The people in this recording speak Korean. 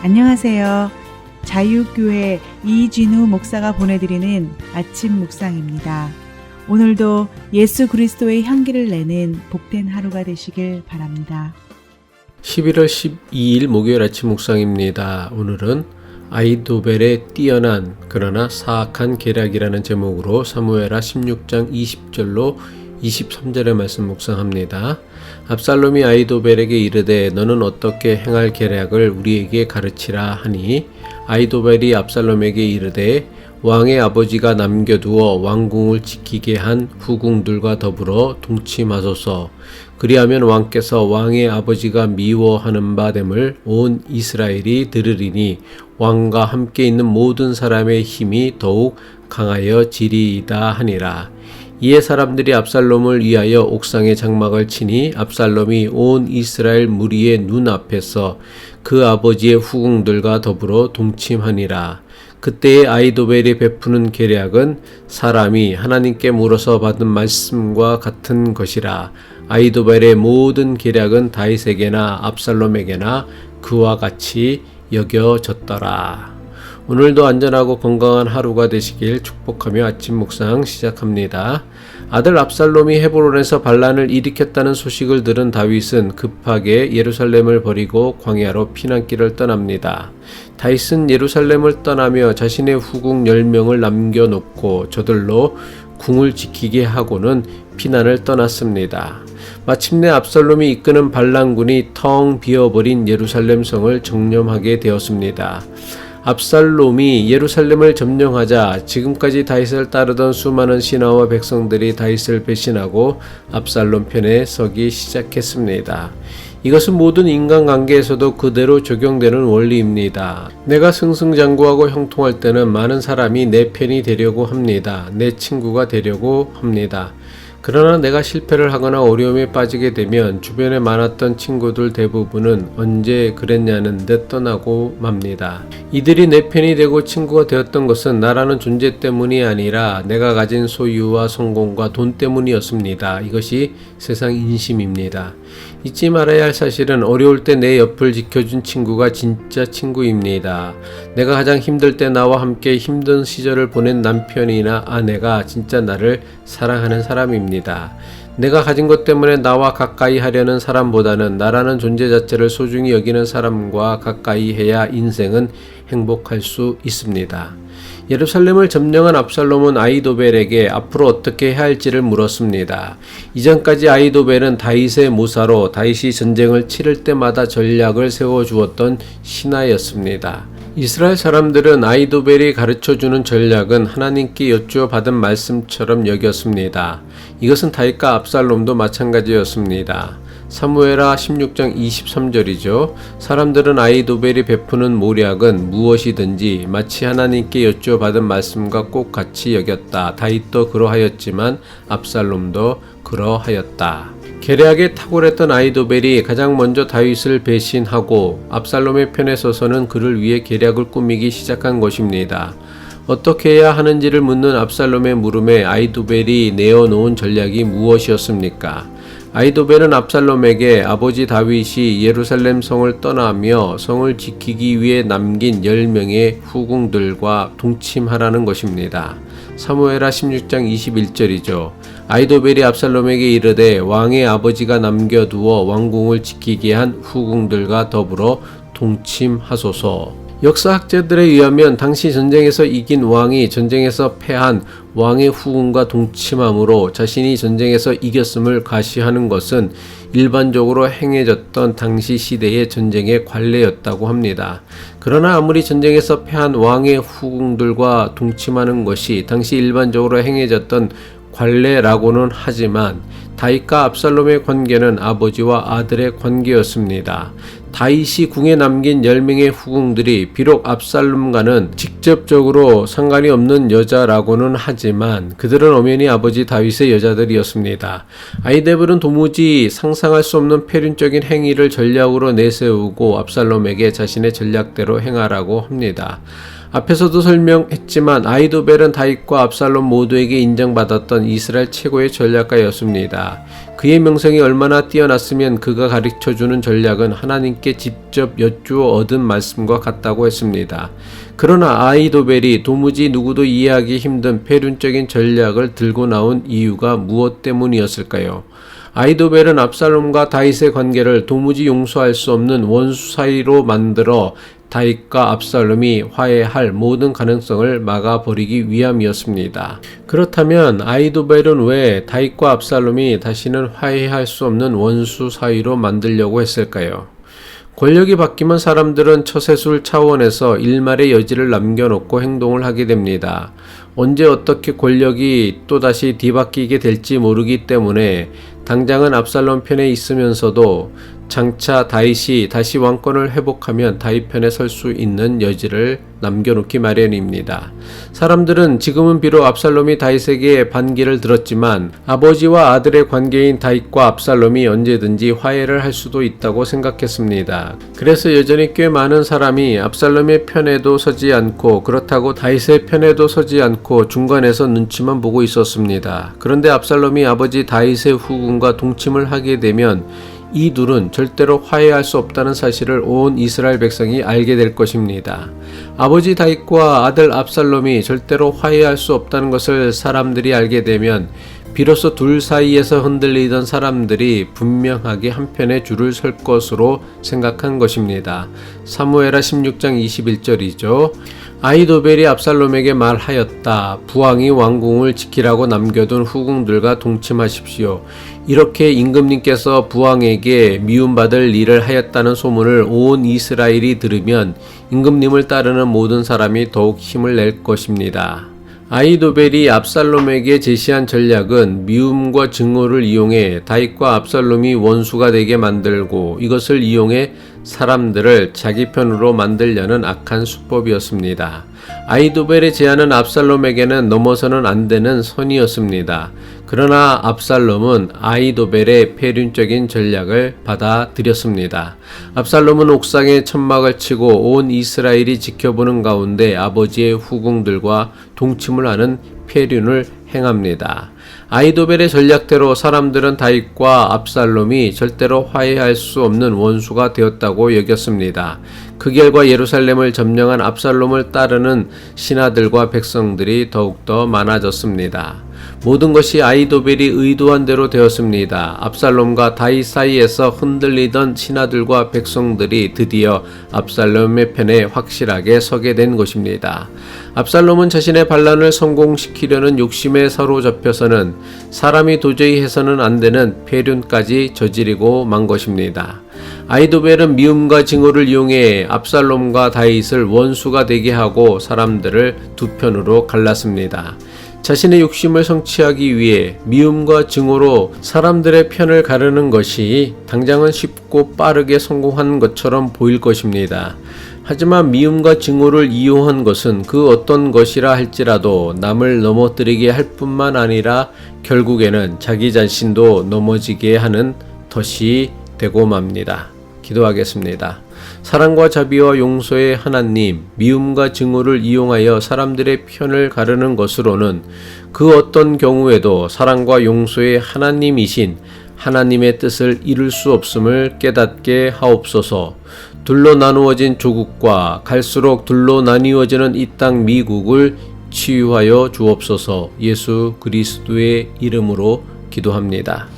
안녕하세요. 자유교회 이진우 목사가 보내드리는 아침 묵상입니다. 오늘도 예수 그리스도의 향기를 내는 복된 하루가 되시길 바랍니다. 11월 12일 목요일 아침 묵상입니다. 오늘은 아이도벨의 뛰어난 그러나 사악한 계략이라는 제목으로 사무엘하 16장 20절로 23절의 말씀 묵상합니다. 압살롬이 아이도벨에게 이르되 너는 어떻게 행할 계략을 우리에게 가르치라 하니 아이도벨이 압살롬에게 이르되 왕의 아버지가 남겨두어 왕궁을 지키게 한 후궁들과 더불어 동침하소서. 그리하면 왕께서 왕의 아버지가 미워하는 바 됨을 온 이스라엘이 들으리니 왕과 함께 있는 모든 사람의 힘이 더욱 강하여지리이다 하니라. 이에 사람들이 압살롬을 위하여 옥상에 장막을 치니 압살롬이 온 이스라엘 무리의 눈앞에서 그 아버지의 후궁들과 더불어 동침하니라. 그때의 아이도벨이 베푸는 계략은 사람이 하나님께 물어서 받은 말씀과 같은 것이라. 아이도벨의 모든 계략은 다윗에게나 압살롬에게나 그와 같이 여겨졌더라. 오늘도 안전하고 건강한 하루가 되시길 축복하며 아침 묵상 시작합니다. 아들 압살롬이 헤브론에서 반란을 일으켰다는 소식을 들은 다윗은 급하게 예루살렘을 버리고 광야로 피난길을 떠납니다. 다윗은 예루살렘을 떠나며 자신의 후궁 10명을 남겨놓고 저들로 궁을 지키게 하고는 피난을 떠났습니다. 마침내 압살롬이 이끄는 반란군이 텅 비어버린 예루살렘 성을 정념하게 되었습니다. 압살롬이 예루살렘을 점령하자 지금까지 다윗을 따르던 수많은 신하와 백성들이 다윗을 배신하고 압살롬 편에 서기 시작했습니다. 이것은 모든 인간관계에서도 그대로 적용되는 원리입니다. 내가 승승장구하고 형통할 때는 많은 사람이 내 편이 되려고 합니다. 내 친구가 되려고 합니다. 그러나 내가 실패를 하거나 어려움에 빠지게 되면 주변에 많았던 친구들 대부분은 언제 그랬냐는 듯 떠나고 맙니다. 이들이 내 편이 되고 친구가 되었던 것은 나라는 존재 때문이 아니라 내가 가진 소유와 성공과 돈 때문이었습니다. 이것이 세상 인심입니다. 잊지 말아야 할 사실은 어려울 때 내 옆을 지켜준 친구가 진짜 친구입니다. 내가 가장 힘들 때 나와 함께 힘든 시절을 보낸 남편이나 아내가 진짜 나를 사랑하는 사람입니다. 내가 가진 것 때문에 나와 가까이 하려는 사람보다는 나라는 존재 자체를 소중히 여기는 사람과 가까이 해야 인생은 행복할 수 있습니다. 예루살렘을 점령한 압살롬은 아이도벨에게 앞으로 어떻게 해야 할지를 물었습니다. 이전까지 아이도벨은 다윗의 모사로 다윗이 전쟁을 치를 때마다 전략을 세워주었던 신하였습니다. 이스라엘 사람들은 아이도벨이 가르쳐주는 전략은 하나님께 여쭈어 받은 말씀처럼 여겼습니다. 이것은 다윗과 압살롬도 마찬가지였습니다. 사무엘하 16장 23절이죠. 사람들은 아이도벨이 베푸는 모략은 무엇이든지 마치 하나님께 여쭈어 받은 말씀과 꼭 같이 여겼다. 다윗도 그러하였지만 압살롬도 그러하였다. 계략에 탁월했던 아이도벨이 가장 먼저 다윗을 배신하고 압살롬의 편에 서서는 그를 위해 계략을 꾸미기 시작한 것입니다. 어떻게 해야 하는지를 묻는 압살롬의 물음에 아이도벨이 내어놓은 전략이 무엇이었습니까? 아이도벨은 압살롬에게 아버지 다윗이 예루살렘 성을 떠나며 성을 지키기 위해 남긴 10명의 후궁들과 동침하라는 것입니다. 사무엘하 16장 21절이죠. 아이도벨이 압살롬에게 이르되 왕의 아버지가 남겨두어 왕궁을 지키게 한 후궁들과 더불어 동침하소서. 역사학자들에 의하면 당시 전쟁에서 이긴 왕이 전쟁에서 패한 왕의 후궁과 동침함으로 자신이 전쟁에서 이겼음을 과시하는 것은 일반적으로 행해졌던 당시 시대의 전쟁의 관례였다고 합니다. 그러나 아무리 전쟁에서 패한 왕의 후궁들과 동침하는 것이 당시 일반적으로 행해졌던 관례라고는 하지만 다윗과 압살롬의 관계는 아버지와 아들의 관계였습니다. 다윗이 궁에 남긴 10명의 후궁들이 비록 압살롬과는 직접적으로 상관이 없는 여자라고는 하지만 그들은 엄연히 아버지 다윗의 여자들이었습니다. 아이도벨은 도무지 상상할 수 없는 패륜적인 행위를 전략으로 내세우고 압살롬에게 자신의 전략대로 행하라고 합니다. 앞에서도 설명했지만 아히도벨은 다윗과 압살롬 모두에게 인정받았던 이스라엘 최고의 전략가였습니다. 그의 명성이 얼마나 뛰어났으면 그가 가르쳐주는 전략은 하나님께 직접 여쭈어 얻은 말씀과 같다고 했습니다. 그러나 아히도벨이 도무지 누구도 이해하기 힘든 패륜적인 전략을 들고 나온 이유가 무엇 때문이었을까요? 아히도벨은 압살롬과 다윗의 관계를 도무지 용서할 수 없는 원수 사이로 만들어 다윗과 압살롬이 화해할 모든 가능성을 막아버리기 위함이었습니다. 그렇다면 아히도벨은 왜 다윗과 압살롬이 다시는 화해할 수 없는 원수 사이로 만들려고 했을까요? 권력이 바뀌면 사람들은 처세술 차원에서 일말의 여지를 남겨놓고 행동을 하게 됩니다. 언제 어떻게 권력이 또다시 뒤바뀌게 될지 모르기 때문에 당장은 압살롬 편에 있으면서도 장차 다윗이 다시 왕권을 회복하면 다윗 편에 설 수 있는 여지를 남겨놓기 마련입니다. 사람들은 지금은 비록 압살롬이 다윗에게 반기를 들었지만 아버지와 아들의 관계인 다윗과 압살롬이 언제든지 화해를 할 수도 있다고 생각했습니다. 그래서 여전히 꽤 많은 사람이 압살롬의 편에도 서지 않고 그렇다고 다윗의 편에도 서지 않고 중간에서 눈치만 보고 있었습니다. 그런데 압살롬이 아버지 다윗의 후궁과 동침을 하게 되면 이 둘은 절대로 화해할 수 없다는 사실을 온 이스라엘 백성이 알게 될 것입니다. 아버지 다윗과 아들 압살롬이 절대로 화해할 수 없다는 것을 사람들이 알게 되면 비로소 둘 사이에서 흔들리던 사람들이 분명하게 한편의 줄을 설 것으로 생각한 것입니다. 사무엘하 16장 21절이죠. 아히도벨이 압살롬에게 말하였다. 부왕이 왕궁을 지키라고 남겨둔 후궁들과 동침하십시오. 이렇게 임금님께서 부왕에게 미움받을 일을 하였다는 소문을 온 이스라엘이 들으면 임금님을 따르는 모든 사람이 더욱 힘을 낼 것입니다. 아히도벨이 압살롬에게 제시한 전략은 미움과 증오를 이용해 다윗과 압살롬이 원수가 되게 만들고 이것을 이용해 사람들을 자기 편으로 만들려는 악한 수법이었습니다. 아히도벨의 제안은 압살롬에게는 넘어서는 안 되는 선이었습니다. 그러나 압살롬은 아히도벨의 패륜적인 전략을 받아들였습니다. 압살롬은 옥상에 천막을 치고 온 이스라엘이 지켜보는 가운데 아버지의 후궁들과 동침을 하는 패륜을 행합니다. 아히도벨의 전략대로 사람들은 다윗과 압살롬이 절대로 화해할 수 없는 원수가 되었다고 여겼습니다. 그 결과 예루살렘을 점령한 압살롬을 따르는 신하들과 백성들이 더욱더 많아졌습니다. 모든 것이 아히도벨이 의도한 대로 되었습니다. 압살롬과 다윗 사이에서 흔들리던 신하들과 백성들이 드디어 압살롬의 편에 확실하게 서게 된 것입니다. 압살롬은 자신의 반란을 성공시키려는 욕심에 사로잡혀서는 사람이 도저히 해서는 안 되는 패륜까지 저지르고 만 것입니다. 아히도벨은 미움과 증오를 이용해 압살롬과 다윗을 원수가 되게 하고 사람들을 두 편으로 갈랐습니다. 자신의 욕심을 성취하기 위해 미움과 증오로 사람들의 편을 가르는 것이 당장은 쉽고 빠르게 성공한 것처럼 보일 것입니다. 하지만 미움과 증오를 이용한 것은 그 어떤 것이라 할지라도 남을 넘어뜨리게 할 뿐만 아니라 결국에는 자기 자신도 넘어지게 하는 덫이 되고 맙니다. 기도하겠습니다. 사랑과 자비와 용서의 하나님, 미움과 증오를 이용하여 사람들의 편을 가르는 것으로는 그 어떤 경우에도 사랑과 용서의 하나님이신 하나님의 뜻을 이룰 수 없음을 깨닫게 하옵소서. 둘로 나누어진 조국과 갈수록 둘로 나뉘어지는 이 땅 미국을 치유하여 주옵소서. 예수 그리스도의 이름으로 기도합니다.